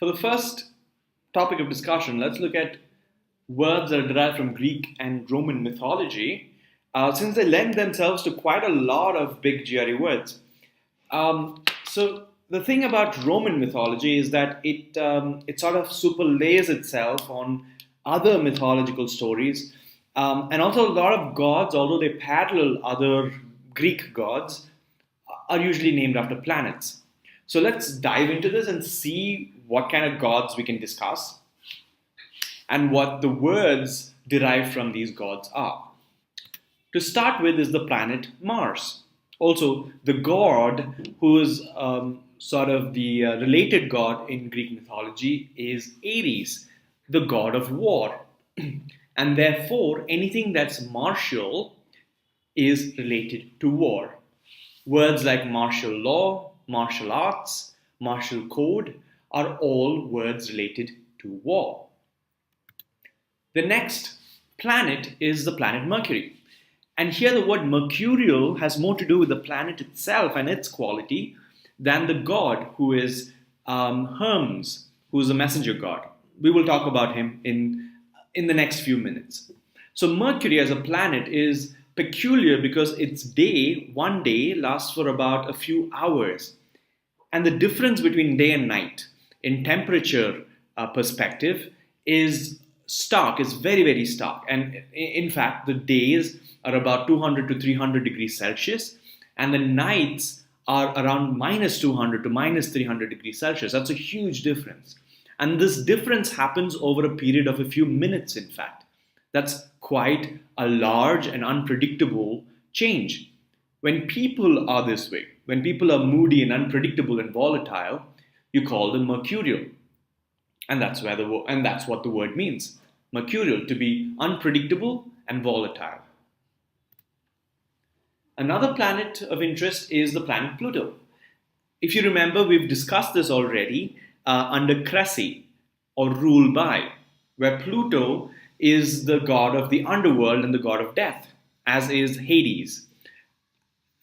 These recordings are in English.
For the first topic of discussion, let's look at words that are derived from Greek and Roman mythology, since they lend themselves to quite a lot of big GRE words. So the thing about Roman mythology is that it sort of superlays itself on other mythological stories, and also a lot of gods, although they parallel other Greek gods, are usually named after planets. So let's dive into this and see what kind of gods we can discuss and what the words derived from these gods are. To start with is the planet Mars. Also, the god who is sort of the related god in Greek mythology is Ares, the god of war. And therefore, anything that's martial is related to war. Words like martial law, martial arts, martial code are all words related to war. The next planet is the planet Mercury. And here the word mercurial has more to do with the planet itself and its quality than the god who is Hermes, who is a messenger god. We will talk about him in the next few minutes. So Mercury as a planet is peculiar because its one day lasts for about a few hours. And the difference between day and night in temperature perspective is stark, is very, very stark. And in fact, the days are about 200 to 300 degrees Celsius, and the nights are around minus 200 to minus 300 degrees Celsius. That's a huge difference. And this difference happens over a period of a few minutes, in fact. That's quite a large and unpredictable change. When people are this way, when people are moody and unpredictable and volatile, you call them mercurial. And that's what the word means. Mercurial, to be unpredictable and volatile. Another planet of interest is the planet Pluto. If you remember, we've discussed this already under Cressy, or rule by, where Pluto is the god of the underworld and the god of death, as is Hades.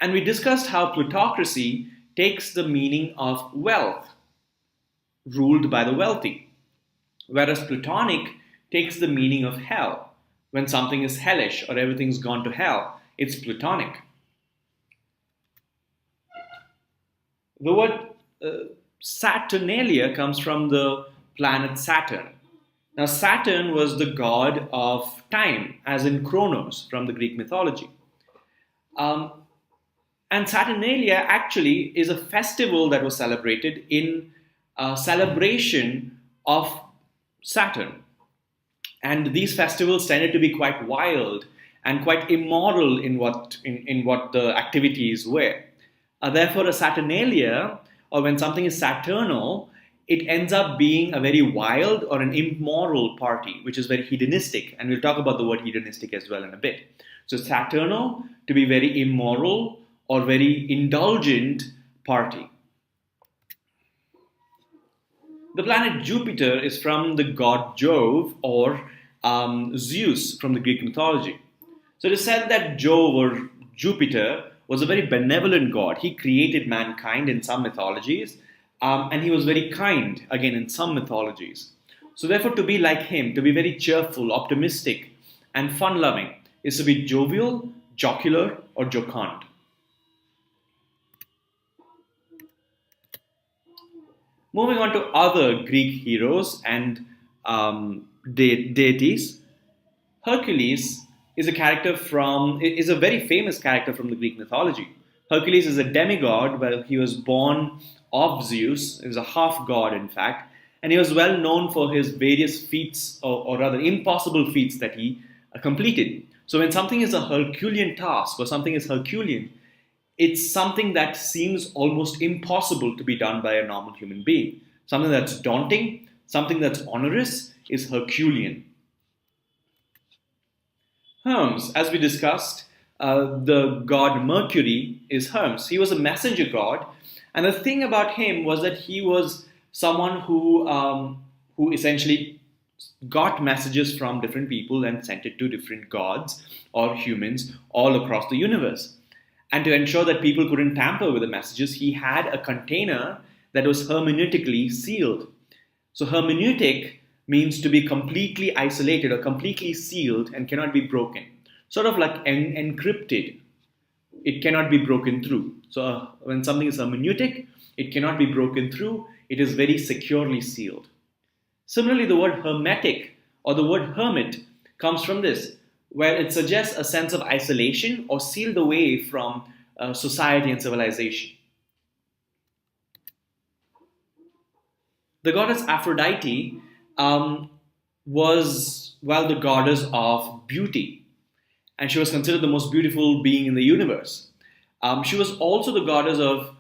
And we discussed how plutocracy takes the meaning of wealth, ruled by the wealthy, whereas Platonic takes the meaning of hell. When something is hellish or everything's gone to hell, it's Platonic. The word Saturnalia comes from the planet Saturn. Now, Saturn was the god of time, as in Chronos from the Greek mythology. And Saturnalia actually is a festival that was celebrated in celebration of Saturn. And these festivals tended to be quite wild and quite immoral in what the activities were. Therefore, a Saturnalia, or when something is Saturnal, it ends up being a very wild or an immoral party, which is very hedonistic. And we'll talk about the word hedonistic as well in a bit. So Saturnal, to be very immoral or very indulgent party. The planet Jupiter is from the god Jove, or Zeus from the Greek mythology. So it is said that Jove, or Jupiter, was a very benevolent god. He created mankind in some mythologies, and he was very kind, again, in some mythologies. So therefore, to be like him, to be very cheerful, optimistic, and fun-loving, is to be jovial, jocular, or jocund. Moving on to other Greek heroes and deities, Hercules is a very famous character from the Greek mythology. Hercules is a demigod, where he was born of Zeus. He was a half god, in fact, and he was well known for his various feats, or rather impossible feats that he completed. So when something is a Herculean task, or something is Herculean, it's something that seems almost impossible to be done by a normal human being. Something that's daunting, something that's onerous is Herculean. Hermes, as we discussed, the god Mercury is Hermes. He was a messenger god, and the thing about him was that he was someone who essentially got messages from different people and sent it to different gods or humans all across the universe. And to ensure that people couldn't tamper with the messages, he had a container that was hermeneutically sealed. So hermeneutic means to be completely isolated or completely sealed and cannot be broken. Sort of like encrypted. It cannot be broken through. So when something is hermeneutic, it cannot be broken through. It is very securely sealed. Similarly, the word hermetic or the word hermit comes from this, where it suggests a sense of isolation or sealed away from society and civilization. The goddess Aphrodite was, well, the goddess of beauty, and she was considered the most beautiful being in the universe. She was also the goddess of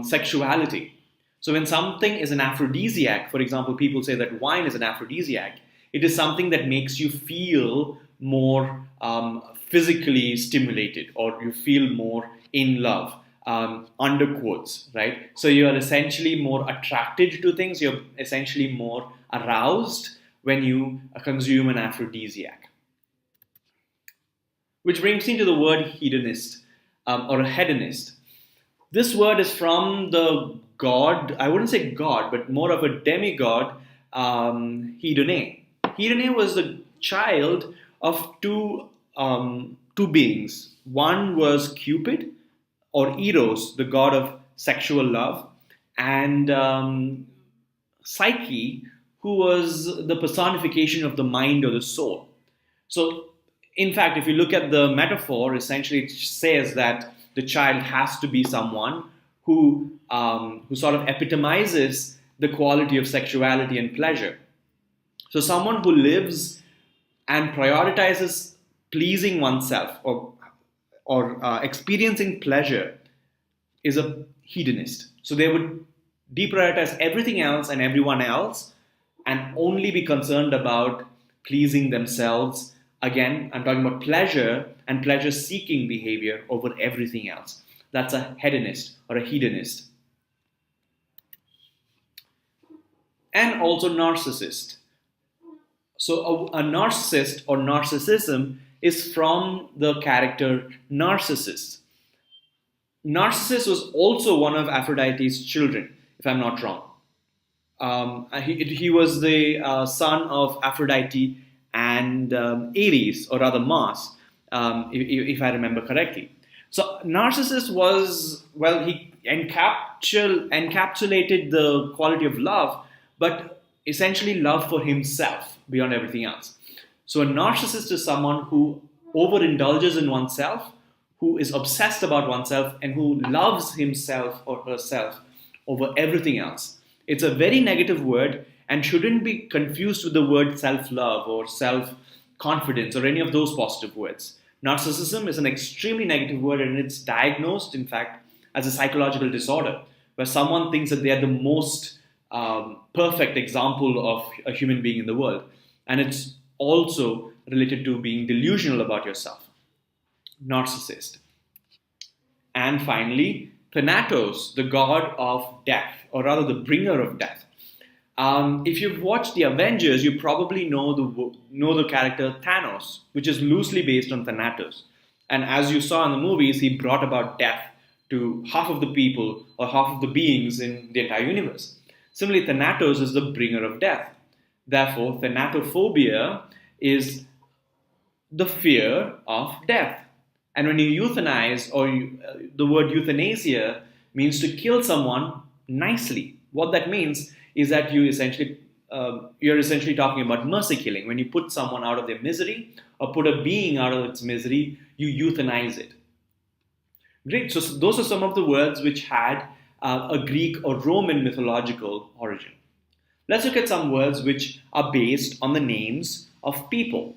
sexuality. So when something is an aphrodisiac, for example, people say that wine is an aphrodisiac, it is something that makes you feel more physically stimulated, or you feel more in love, under quotes, right? So you are essentially more attracted to things, you're essentially more aroused when you consume an aphrodisiac. Which brings me to the word hedonist, or a hedonist. This word is from the god, I wouldn't say god, but more of a demigod, Hedone. Hedone was the child of two beings. One was Cupid, or Eros, the god of sexual love, and Psyche, who was the personification of the mind or the soul. So, in fact, if you look at the metaphor, essentially it says that the child has to be someone who sort of epitomizes the quality of sexuality and pleasure. So someone who lives and prioritizes pleasing oneself or experiencing pleasure is a hedonist. So they would deprioritize everything else and everyone else and only be concerned about pleasing themselves. Again, I'm talking about pleasure and pleasure-seeking behavior over everything else. That's a hedonist or a hedonist. And also narcissist. So a narcissist or narcissism is from the character Narcissus. Narcissus was also one of Aphrodite's children, if I'm not wrong. He was the son of Aphrodite and Ares, or rather Mars, if I remember correctly. So Narcissus was, well, he encapsulated the quality of love, but essentially love for himself beyond everything else. So a narcissist is someone who overindulges in oneself, who is obsessed about oneself, and who loves himself or herself over everything else. It's a very negative word and shouldn't be confused with the word self-love or self-confidence or any of those positive words. Narcissism is an extremely negative word, and it's diagnosed, in fact, as a psychological disorder where someone thinks that they are the most perfect example of a human being in the world. And it's also related to being delusional about yourself. Narcissist. And finally, Thanatos, the god of death, or rather the bringer of death. If you've watched The Avengers, you probably know the character Thanos, which is loosely based on Thanatos. And as you saw in the movies, he brought about death to half of the people or half of the beings in the entire universe. Similarly, Thanatos is the bringer of death. Therefore, thanatophobia is the fear of death. And when you euthanize, or the word euthanasia means to kill someone nicely. What that means is that you're essentially talking about mercy killing. When you put someone out of their misery or put a being out of its misery, you euthanize it. Great. So those are some of the words which had a Greek or Roman mythological origin. Let's look at some words which are based on the names of people.